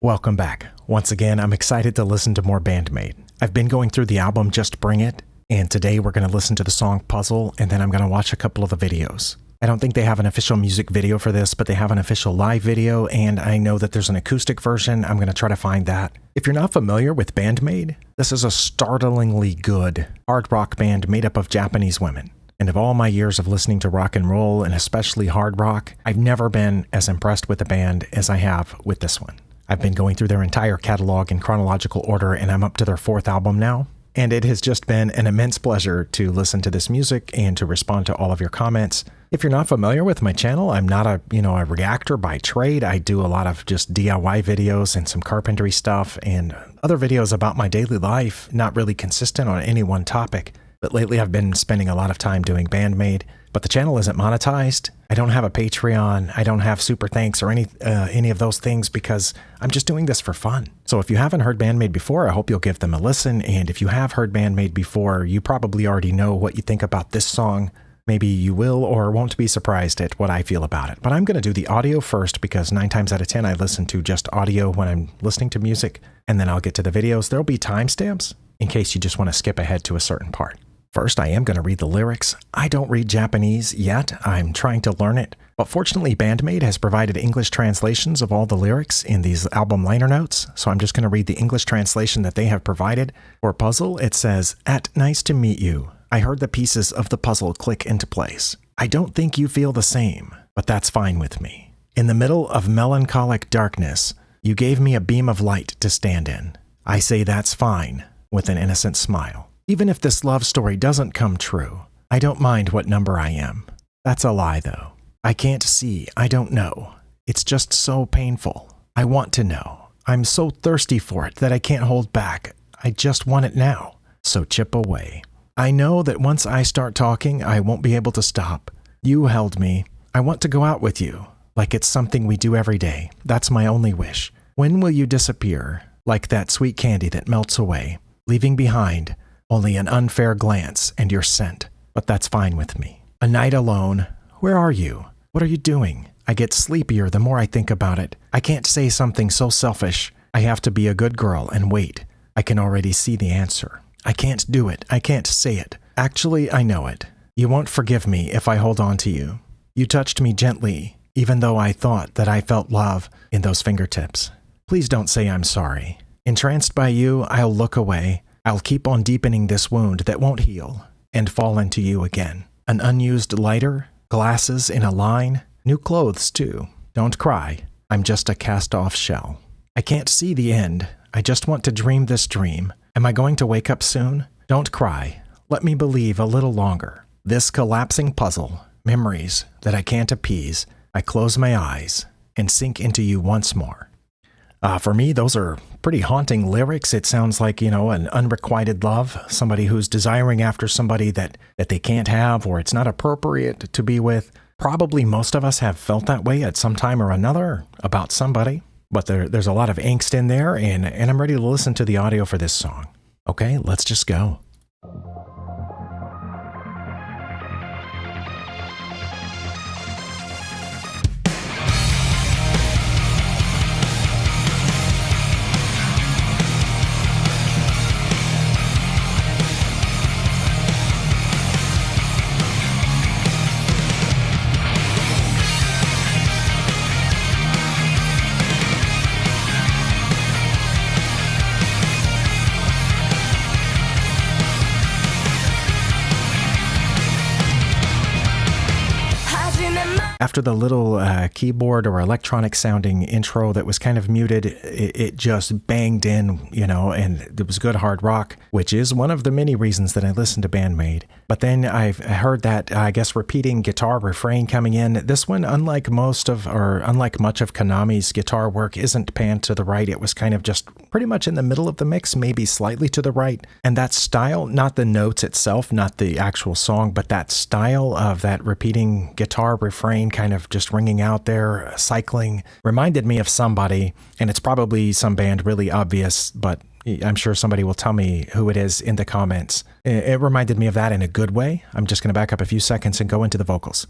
Welcome back. Once again, I'm excited to listen to more Band-Maid. I've been going through the album Just Bring It, and today we're going to listen to the song Puzzle, and then I'm going to watch a couple of the videos. I don't think they have an official music video for this, but they have an official live video, and I know that there's an acoustic version. I'm going to try to find that. If you're not familiar with Band-Maid, this is a startlingly good hard rock band made up of Japanese women. And of all my years of listening to rock and roll, and especially hard rock, I've never been as impressed with a band as I have with this one. I've been going through their entire catalog in chronological order, and I'm up to their 4th album now. And it has just been an immense pleasure to listen to this music and to respond to all of your comments. If you're not familiar with my channel, I'm not a reactor by trade. I do a lot of just DIY videos and some carpentry stuff and other videos about my daily life, not really consistent on any one topic. But lately I've been spending a lot of time doing Band-Maid, but the channel isn't monetized. I don't have a Patreon. I don't have super thanks or any of those things because I'm just doing this for fun. So if you haven't heard Band-Maid before, I hope you'll give them a listen. And if you have heard Band-Maid before, you probably already know what you think about this song. Maybe you will or won't be surprised at what I feel about it. But I'm going to do the audio first because 9 times out of 10 I listen to just audio when I'm listening to music, and then I'll get to the videos. There'll be timestamps in case you just want to skip ahead to a certain part. First, I am going to read the lyrics. I don't read Japanese yet. I'm trying to learn it. But fortunately, Band-Maid has provided English translations of all the lyrics in these album liner notes. So I'm just going to read the English translation that they have provided. For Puzzle, it says, "Nice to meet you. I heard the pieces of the puzzle click into place. I don't think you feel the same, but that's fine with me. In the middle of melancholic darkness, you gave me a beam of light to stand in. I say that's fine, with an innocent smile. Even if this love story doesn't come true, I don't mind what number I am. That's a lie, though. I can't see, I don't know. It's just so painful. I want to know. I'm so thirsty for it that I can't hold back. I just want it now. So chip away. I know that once I start talking, I won't be able to stop. You held me. I want to go out with you, like it's something we do every day. That's my only wish. When will you disappear, like that sweet candy that melts away, leaving behind only an unfair glance and your scent, but that's fine with me. A night alone. Where are you? What are you doing? I get sleepier the more I think about it. I can't say something so selfish. I have to be a good girl and wait. I can already see the answer. I can't do it. I can't say it. Actually, I know it. You won't forgive me if I hold on to you. You touched me gently, even though I thought that I felt love in those fingertips. Please don't say I'm sorry. Entranced by you, I'll look away. I'll keep on deepening this wound that won't heal and fall into you again. An unused lighter, glasses in a line, new clothes too. Don't cry. I'm just a cast-off shell. I can't see the end. I just want to dream this dream. Am I going to wake up soon? Don't cry. Let me believe a little longer. This collapsing puzzle, memories that I can't appease. I close my eyes and sink into you once more." For me, those are pretty haunting lyrics. It sounds like, an unrequited love, somebody who's desiring after somebody that they can't have or it's not appropriate to be with. Probably most of us have felt that way at some time or another about somebody, but there's a lot of angst in there, and I'm ready to listen to the audio for this song. Okay, let's just go. After the little keyboard or electronic sounding intro that was kind of muted, it just banged in, and it was good hard rock, which is one of the many reasons that I listen to Band-Maid. But then I've heard that, repeating guitar refrain coming in. This one, unlike much of Konami's guitar work, isn't panned to the right. It was kind of just pretty much in the middle of the mix, maybe slightly to the right. And that style, not the notes itself, not the actual song, but that style of that repeating guitar refrain kind of just ringing out there, cycling, reminded me of somebody, and it's probably some band really obvious, but I'm sure somebody will tell me who it is in the comments. It reminded me of that in a good way. I'm just going to back up a few seconds and go into the vocals.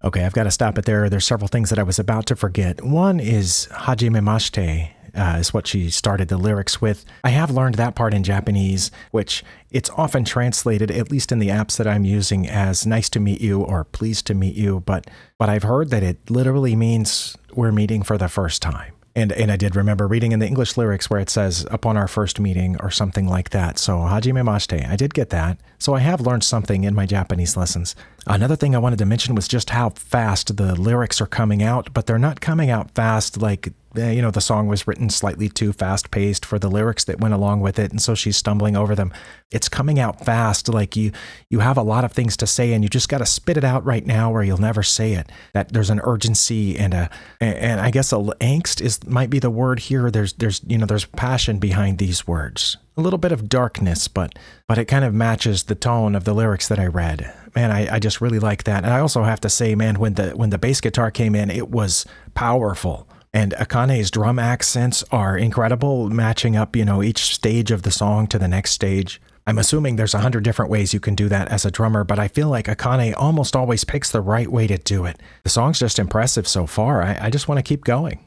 Okay, I've got to stop it there. There's several things that I was about to forget. One is Hajimemashite. Is what she started the lyrics with. I have learned that part in Japanese, which it's often translated, at least in the apps that I'm using, as nice to meet you or pleased to meet you, but I've heard that it literally means we're meeting for the first time. And I did remember reading in the English lyrics where it says upon our first meeting or something like that. So hajimemashite, I did get that. So I have learned something in my Japanese lessons. Another thing I wanted to mention was just how fast the lyrics are coming out, but they're not coming out fast like, the song was written slightly too fast-paced for the lyrics that went along with it, and so she's stumbling over them. It's coming out fast, like you have a lot of things to say, and you just got to spit it out right now, or you'll never say it. That there's an urgency and I guess angst might be the word here. There's passion behind these words. A little bit of darkness, but it kind of matches the tone of the lyrics that I read. Man, I just really like that. And I also have to say, man, when the bass guitar came in, it was powerful. And Akane's drum accents are incredible, matching up, each stage of the song to the next stage. I'm assuming there's 100 different ways you can do that as a drummer, but I feel like Akane almost always picks the right way to do it. The song's just impressive so far. I just want to keep going.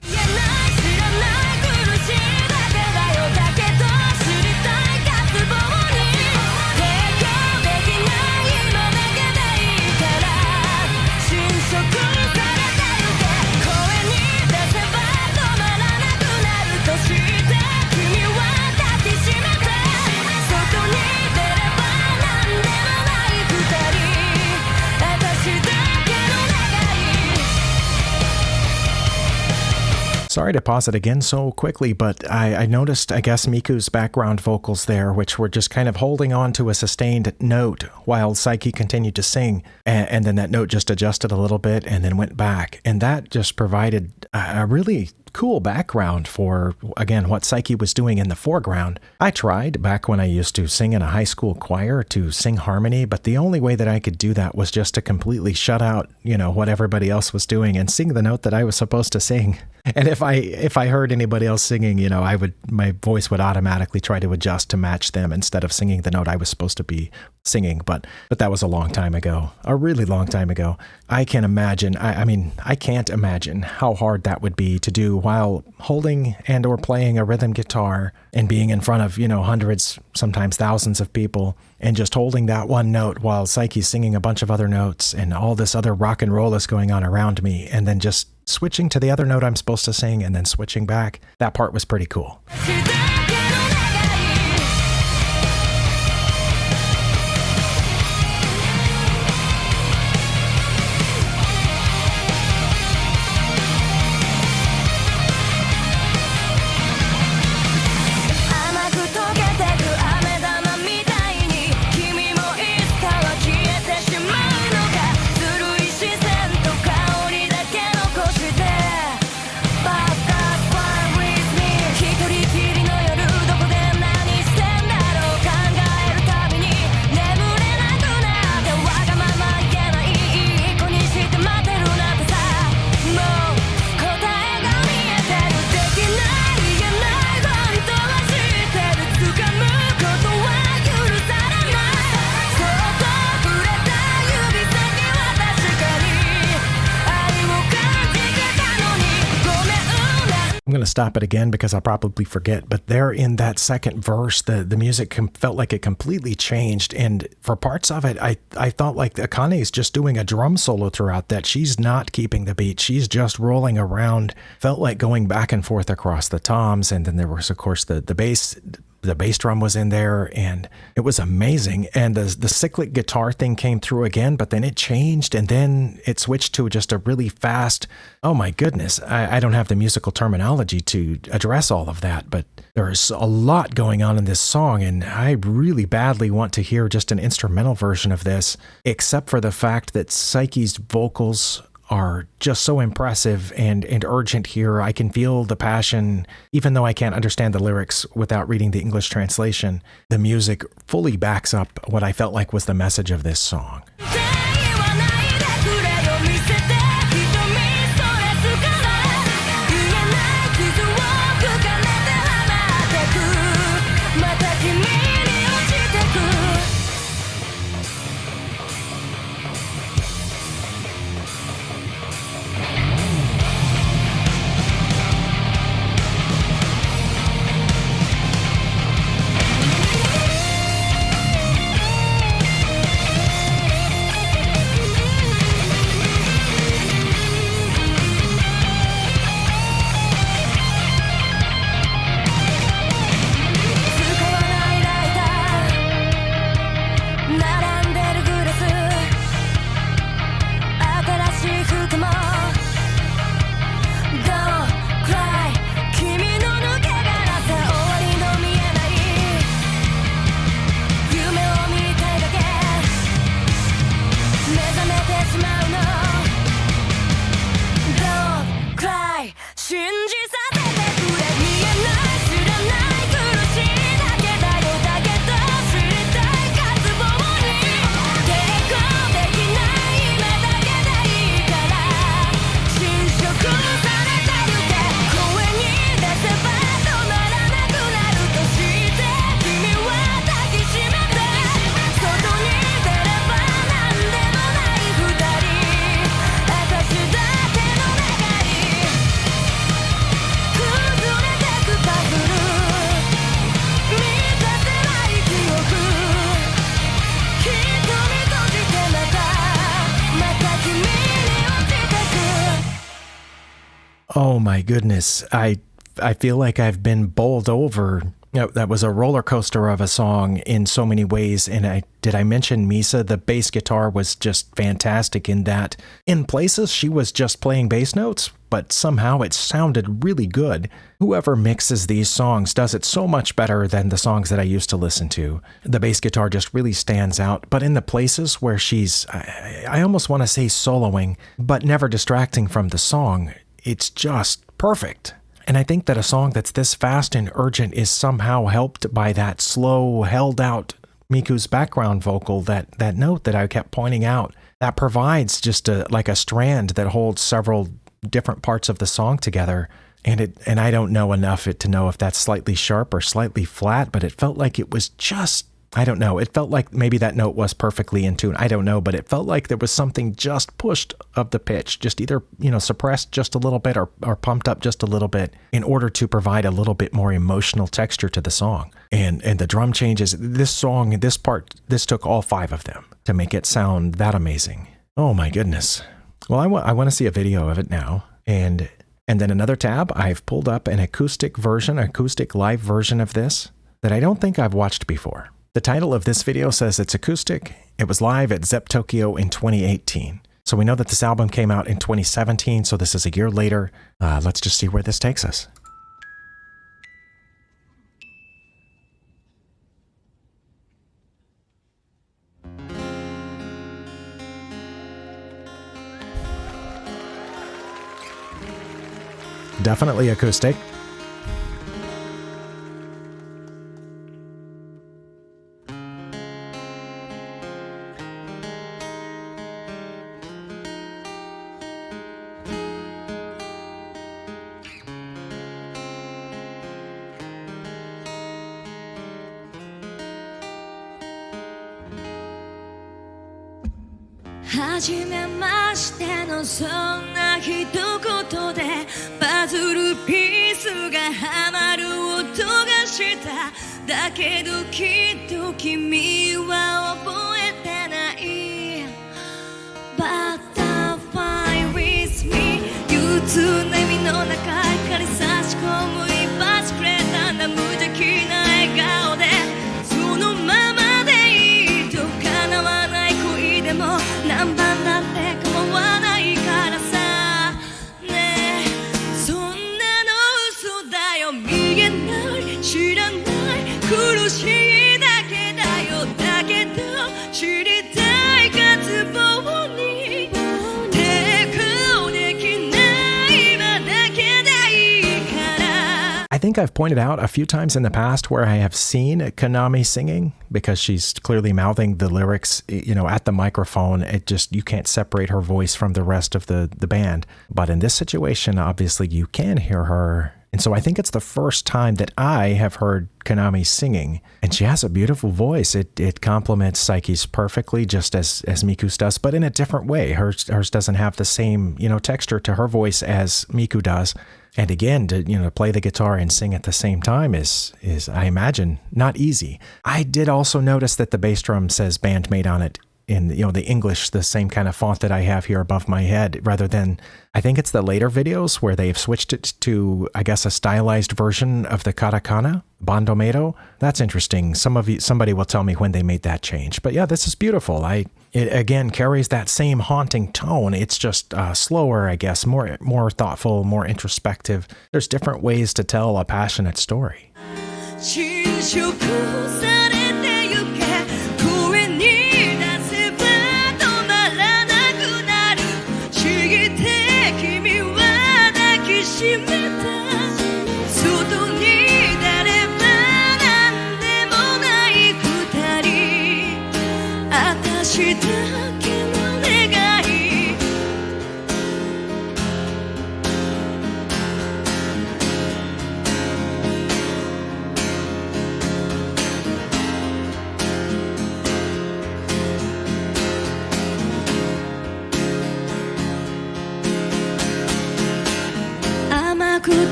Sorry to pause it again so quickly, but I noticed, I guess, Miku's background vocals there, which were just kind of holding on to a sustained note while Saiki continued to sing. And then that note just adjusted a little bit and then went back. And that just provided a really cool background for, again, what Saiki was doing in the foreground. I tried back when I used to sing in a high school choir to sing harmony, but the only way that I could do that was just to completely shut out, what everybody else was doing and sing the note that I was supposed to sing. And if I heard anybody else singing, my voice would automatically try to adjust to match them instead of singing the note I was supposed to be singing. But that was a long time ago, a really long time ago. I can imagine, I can't imagine how hard that would be to do while holding and or playing a rhythm guitar and being in front of, hundreds, sometimes thousands of people, and just holding that one note while Saiki's singing a bunch of other notes and all this other rock and roll is going on around me, and then just switching to the other note I'm supposed to sing and then switching back. That part was pretty cool. I'm going to stop it again because I'll probably forget, but there in that second verse, the music felt like it completely changed. And for parts of it, I thought like Akane is just doing a drum solo throughout that. She's not keeping the beat. She's just rolling around, felt like going back and forth across the toms. And then there was, of course, the bass. The bass drum was in there, and it was amazing. And the cyclic guitar thing came through again, but then it changed, and then it switched to just a really fast, oh my goodness, I don't have the musical terminology to address all of that, but there's a lot going on in this song, and I really badly want to hear just an instrumental version of this, except for the fact that Saiki's vocals are just so impressive and urgent here. I can feel the passion, even though I can't understand the lyrics without reading the English translation. The music fully backs up what I felt like was the message of this song. Oh my goodness. I feel like I've been bowled over. That was a roller coaster of a song in so many ways. And did I mention Misa? The bass guitar was just fantastic in that in places she was just playing bass notes, but somehow it sounded really good. Whoever mixes these songs does it so much better than the songs that I used to listen to. The bass guitar just really stands out, but in the places where she's, I almost want to say soloing, but never distracting from the song, it's just perfect. And I think that a song that's this fast and urgent is somehow helped by that slow, held out Miku's background vocal, that note that I kept pointing out, that provides just like a strand that holds several different parts of the song together. And I don't know enough to know if that's slightly sharp or slightly flat, but it felt like it was just, I don't know. It felt like maybe that note was perfectly in tune. I don't know, but it felt like there was something just pushed of the pitch, just either, suppressed just a little bit or pumped up just a little bit in order to provide a little bit more emotional texture to the song. And the drum changes, this song, this part, this took all 5 of them to make it sound that amazing. Oh my goodness. Well, I want to see a video of it now. And then another tab, I've pulled up an acoustic live version of this that I don't think I've watched before. The title of this video says it's acoustic. It was live at Zepp Tokyo in 2018. So we know that this album came out in 2017, so this is a year later. Let's just see where this takes us. Definitely acoustic.初めましてのそんな一言でパズルピースがはまる音がしただけどきっと君は覚えてないButterfly with me 憂鬱な意味の中光差し込む一発くれたんだ無邪気な笑顔でそのままでいいと叶わない恋でも何番だって構わないからさねえそんなの嘘だよ見えない知らない苦しいだけだよだけど知りたい渇望に抵抗できない今だけでいいから I think I've pointed out a few times in the past where I have seen Konami singing because she's clearly mouthing the lyrics, at the microphone. It just, you can't separate her voice from the rest of the band. But in this situation, obviously you can hear her. And so I think it's the first time that I have heard Konami singing. And she has a beautiful voice. It complements Psyche's perfectly, just as Miku's does, but in a different way. Hers doesn't have the same, texture to her voice as Miku does. And again, to play the guitar and sing at the same time is I imagine not easy. I did also notice that the bass drum says Band-Maid on it in the English, the same kind of font that I have here above my head, rather than, I think it's the later videos where they've switched it to, I guess, a stylized version of the katakana, Band-Maid. That's interesting. Somebody will tell me when they made that change. But yeah, this is beautiful. It again carries that same haunting tone. It's just slower, I guess, more thoughtful, more introspective. There's different ways to tell a passionate story.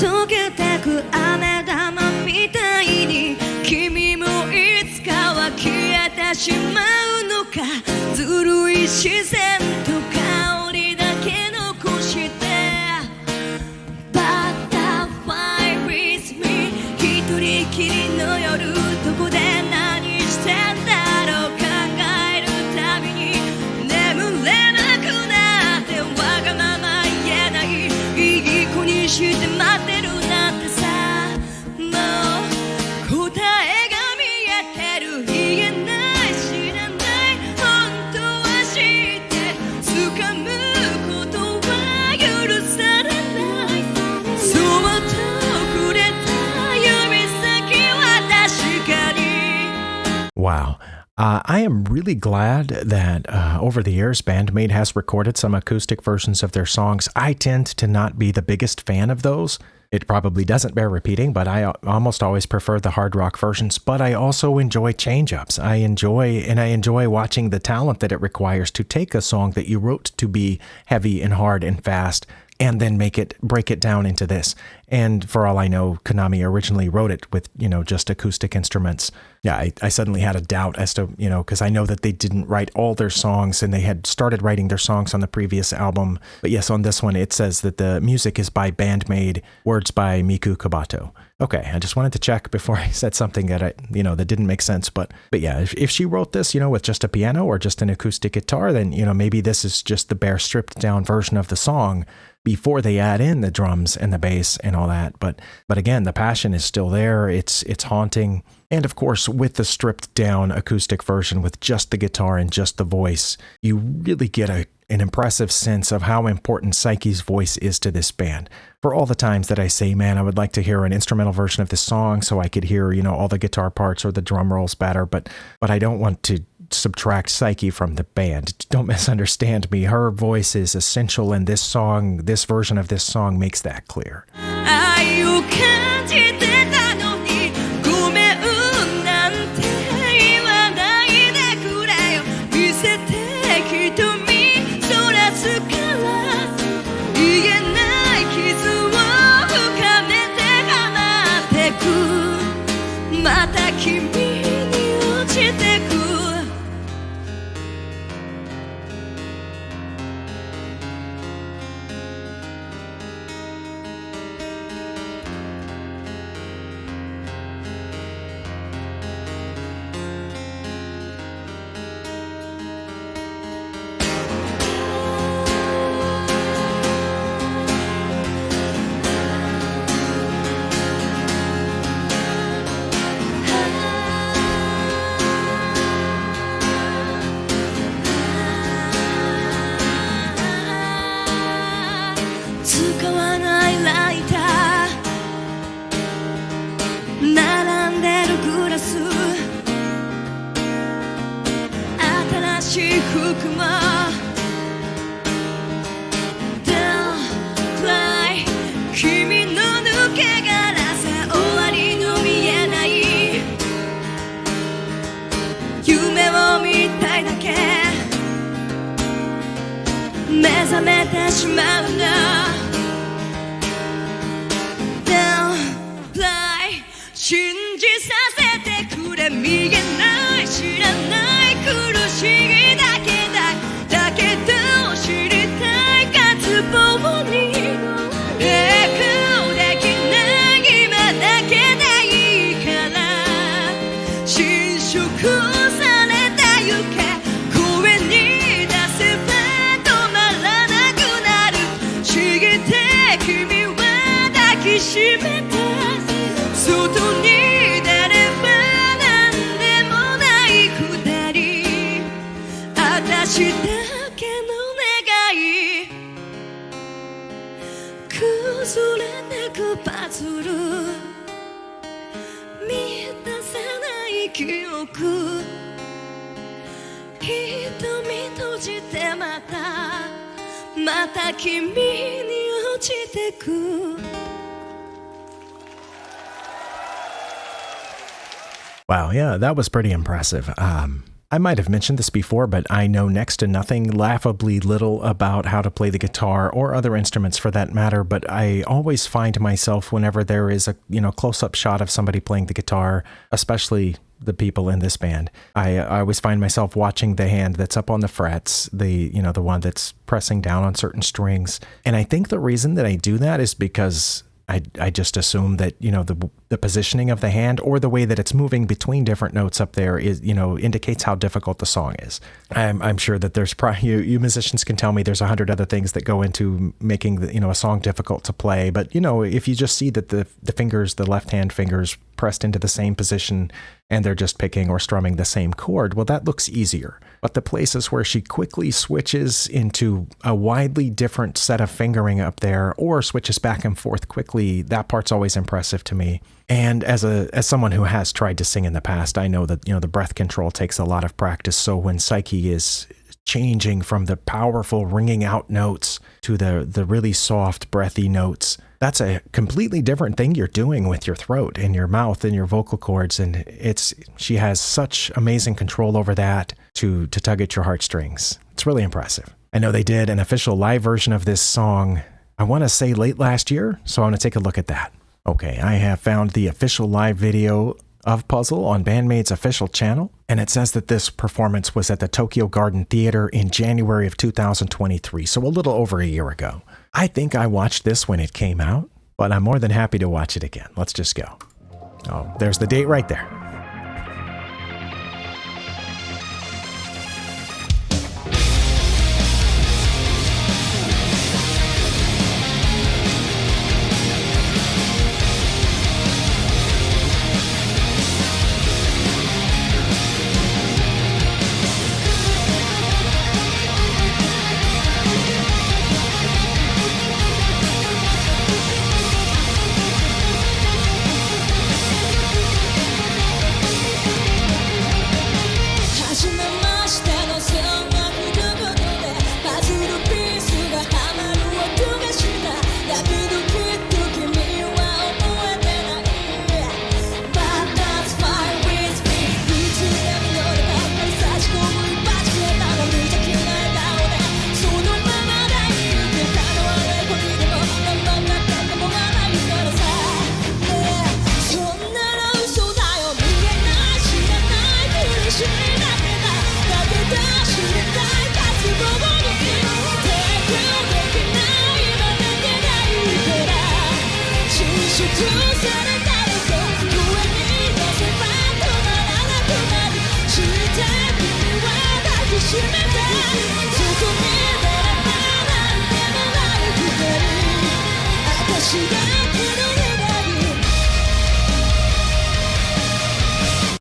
溶けてく飴玉みたいに君もいつかは消えてしまうのかずるい自然と香りだけ残してバタフライ with me 一人きりの夜どこで何してんだろう考えるたびに眠れなくなってわがまま言えないいい子にして待ってるなんてさもう答えが見えてる言えない知らない本当は知って掴むことは許されないそっとくれた指先は確かに Wow. I am really glad that over the years, Band-Maid has recorded some acoustic versions of their songs. I tend to not be the biggest fan of those. It probably doesn't bear repeating, but I almost always prefer the hard rock versions. But I also enjoy change-ups. I enjoy watching the talent that it requires to take a song that you wrote to be heavy and hard and fast and then break it down into this. And for all I know, Konami originally wrote it with, just acoustic instruments. Yeah, I suddenly had a doubt as to, because I know that they didn't write all their songs and they had started writing their songs on the previous album. But yes, on this one, it says that the music is by Band-Maid, words by Miku Kabato. Okay, I just wanted to check before I said something that that didn't make sense. But yeah, if she wrote this, with just a piano or just an acoustic guitar, then, maybe this is just the bare stripped down version of the song before they add in the drums and the bass and all that. But again, the passion is still there. It's haunting. And of course, with the stripped down acoustic version with just the guitar and just the voice, you really get an impressive sense of how important Psyche's voice is to this band. For all the times that I say, man, I would like to hear an instrumental version of this song so I could hear, all the guitar parts or the drum rolls better, but I don't want to subtract Psyche from the band. Don't misunderstand me. Her voice is essential, and this version of this song makes that clear. 愛を感じてたのにごめんなんて言わないでくれよ見せて瞳そらすから言えない傷を深めて離ってくまた君に落ちてく使わないライター並んでるグラス新しい服も Don't cry 君の抜け殻さ終わりの見えない夢を見たいだけ目覚めてしまうの信じさせてくれ見えない知らない苦しいだけだけど知りたい渇望に抵抗できない今だけでいいから侵食された行け声に出せば止まらなくなる茂って君は抱きしめて外に出れば何でもないくだり私だけの願い崩れてくパズル満たせない記憶瞳閉じてまた君に落ちてくWow, yeah, that was pretty impressive. I might have mentioned this before, but I know next to nothing, laughably little about how to play the guitar or other instruments for that matter, but I always find myself whenever there is a, close-up shot of somebody playing the guitar, especially the people in this band, I always find myself watching the hand that's up on the frets, the one that's pressing down on certain strings. And I think the reason that I do that is because I just assume that, the positioning of the hand or the way that it's moving between different notes up there is, indicates how difficult the song is. I'm sure that there's probably, you musicians can tell me there's 100 other things that go into making a song difficult to play. But, if you just see that the left hand fingers pressed into the same position and they're just picking or strumming the same chord, well, that looks easier. But the places where she quickly switches into a widely different set of fingering up there or switches back and forth quickly, that part's always impressive to me. And as someone who has tried to sing in the past, I know that, the breath control takes a lot of practice. So when Psyche is changing from the powerful ringing out notes to the really soft breathy notes, that's a completely different thing you're doing with your throat and your mouth and your vocal cords. And she has such amazing control over that to tug at your heartstrings. It's really impressive. I know they did an official live version of this song, I want to say late last year, so I want to take a look at that. Okay, I have found the official live video of Puzzle on Band-Maid's official channel, and it says that this performance was at the Tokyo Garden Theater in January of 2023, so a little over a year ago. I think I watched this when it came out, but I'm more than happy to watch it again. Let's just go. Oh, there's the date right there.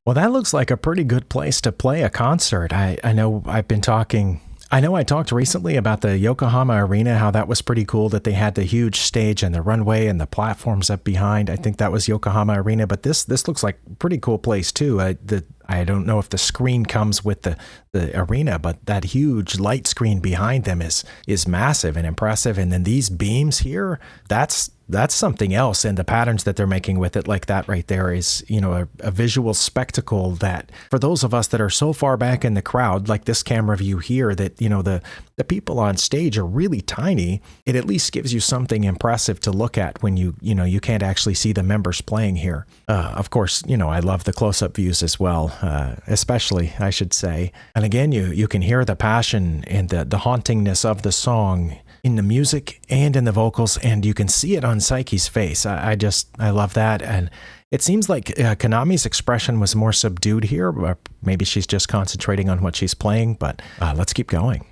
Well, that looks like a pretty good place to play a concert. I know I talked recently about the Yokohama Arena, how that was pretty cool that they had the huge stage and the runway and the platforms up behind. I think that was Yokohama Arena, but this looks like a pretty cool place too. I don't know if the screen comes with the arena, but that huge light screen behind them is massive and impressive. And then these beams here, that's something else. And the patterns that they're making with it like that right there is, a visual spectacle that for those of us that are so far back in the crowd, like this camera view here, that, the people on stage are really tiny. It at least gives you something impressive to look at when you can't actually see the members playing here. Of course, I love the close-up views as well, especially, I should say. And again, you can hear the passion and the hauntingness of the song in the music and in the vocals, and you can see it on Psyche's face. I love that. And it seems like Konami's expression was more subdued here, or maybe she's just concentrating on what she's playing, but let's keep going.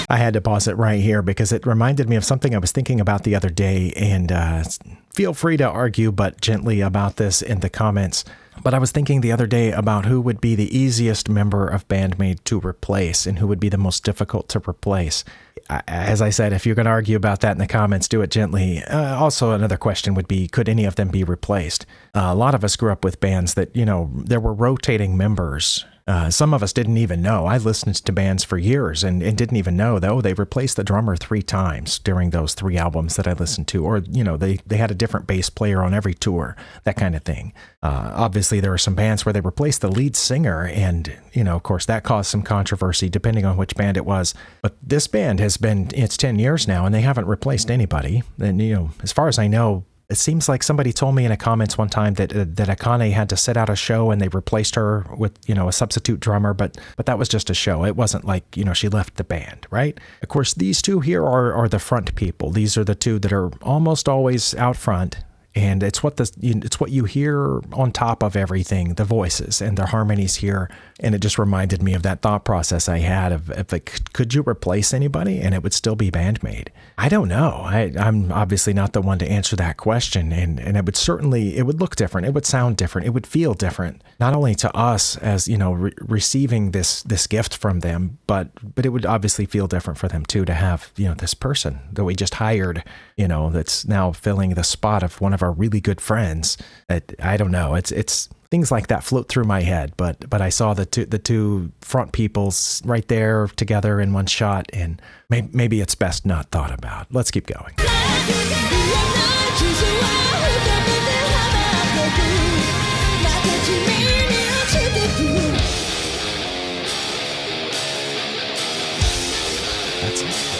I had to pause it right here because it reminded me of something I was thinking about the other day, and feel free to argue, but gently about this in the comments. But I was thinking the other day about who would be the easiest member of Band-Maid to replace and who would be the most difficult to replace. As I said, if you're going to argue about that in the comments, do it gently. Also, another question would be, could any of them be replaced? A lot of us grew up with bands that, there were rotating members. Some of us didn't even know. I listened to bands for years and didn't even know, though, they replaced the drummer 3 times during those 3 albums that I listened to. Or, they had a different bass player on every tour, that kind of thing. Obviously, there are some bands where they replaced the lead singer, and, of course, that caused some controversy depending on which band it was. But this band it's 10 years now, and they haven't replaced anybody. And, as far as I know, it seems like somebody told me in the comments one time that Akane had to sit out a show and they replaced her with, a substitute drummer, but that was just a show. It wasn't like, she left the band, right? Of course, these 2 here are the front people. These are the 2 that are almost always out front. And it's what you hear on top of everything, the voices and the harmonies here. And it just reminded me of that thought process I had of like, could you replace anybody and it would still be Band-Maid? I don't know. I'm obviously not the one to answer that question. And it would look different. It would sound different. It would feel different, not only to us as, receiving this gift from them, but it would obviously feel different for them too, to have, this person that we just hired, that's now filling the spot of one of our really good friends. I don't know. It's things like that float through my head, but I saw the two front peoples right there together in one shot, and maybe it's best not thought about. Let's keep going. That's it.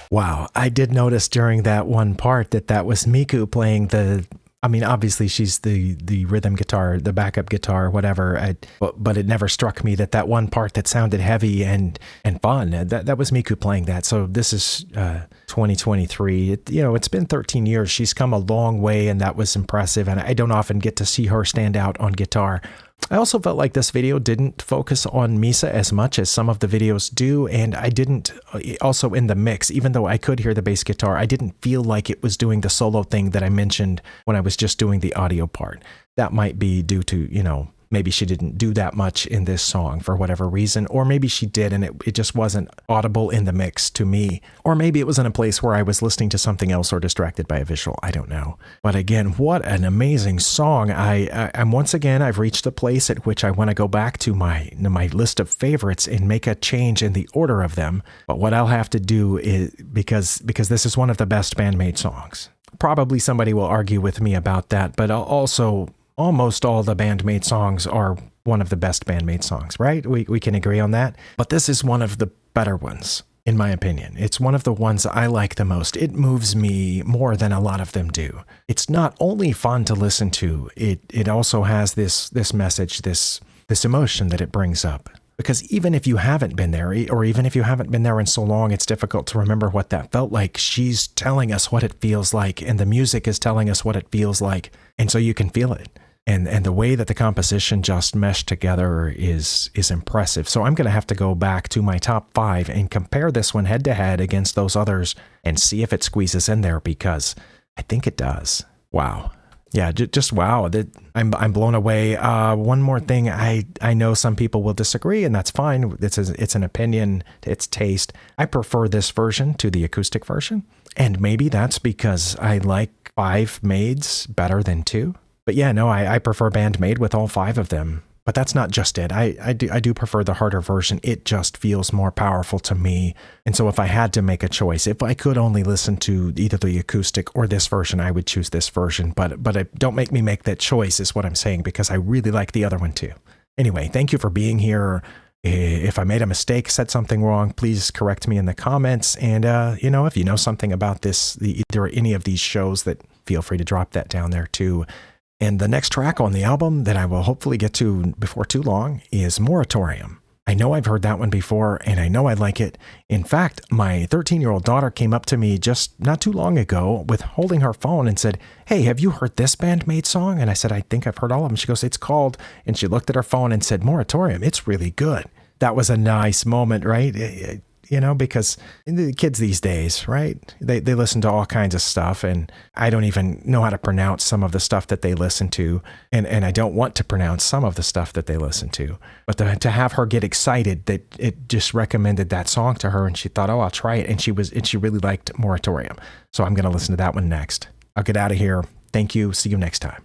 Wow, I did notice during that one part that was Miku playing obviously she's the rhythm guitar, the backup guitar, whatever. But it never struck me that one part that sounded heavy and fun, that was Miku playing that. So this is 2023. It's been 13 years. She's come a long way, and that was impressive. And I don't often get to see her stand out on guitar. I also felt like this video didn't focus on Misa as much as some of the videos do, and I didn't, also in the mix, even though I could hear the bass guitar, I didn't feel like it was doing the solo thing that I mentioned when I was just doing the audio part. That might be due to, maybe she didn't do that much in this song for whatever reason, or maybe she did and it just wasn't audible in the mix to me, or maybe it was in a place where I was listening to something else or distracted by a visual. I don't know. But again, what an amazing song. I'm once again, I've reached a place at which I want to go back to my list of favorites and make a change in the order of them. But what I'll have to do is, because this is one of the best Band-Maid songs. Probably somebody will argue with me about that, but also almost all the Band-Maid songs are one of the best Band-Maid songs, right? We can agree on that. But this is one of the better ones, in my opinion. It's one of the ones I like the most. It moves me more than a lot of them do. It's not only fun to listen to, it also has this message, this emotion that it brings up. Because even if you haven't been there, or even if you haven't been there in so long, it's difficult to remember what that felt like. She's telling us what it feels like, and the music is telling us what it feels like, and so you can feel it. And the way that the composition just meshed together is impressive. So I'm going to have to go back to my top 5 and compare this one head to head against those others and see if it squeezes in there, because I think it does. Wow. Yeah, just wow. I'm blown away. One more thing. I know some people will disagree, and that's fine. It's an opinion. It's taste. I prefer this version to the acoustic version. And maybe that's because I like 5 maids better than 2. But yeah, no, I prefer Band-Maid with all 5 of them. But that's not just it. I do prefer the harder version. It just feels more powerful to me. And so if I had to make a choice, if I could only listen to either the acoustic or this version, I would choose this version. But don't make me make that choice is what I'm saying, because I really like the other one too. Anyway, thank you for being here. If I made a mistake, said something wrong, please correct me in the comments. And, if you know something about this, either any of these shows, that feel free to drop that down there too. And the next track on the album that I will hopefully get to before too long is Moratorium. I know I've heard that one before, and I know I like it. In fact, my 13-year-old daughter came up to me just not too long ago with holding her phone and said, "Hey, have you heard this Band-Maid song?" And I said, "I think I've heard all of them." She goes, "It's called," and she looked at her phone and said, "Moratorium. It's really good." That was a nice moment, right? Because the kids these days, right, they listen to all kinds of stuff, and I don't even know how to pronounce some of the stuff that they listen to, and I don't want to pronounce some of the stuff that they listen to. But to have her get excited that it just recommended that song to her, and she thought, "Oh, I'll try it," and she really liked Moratorium. So I'm going to listen to that one next. I'll get out of here. Thank you. See you next time.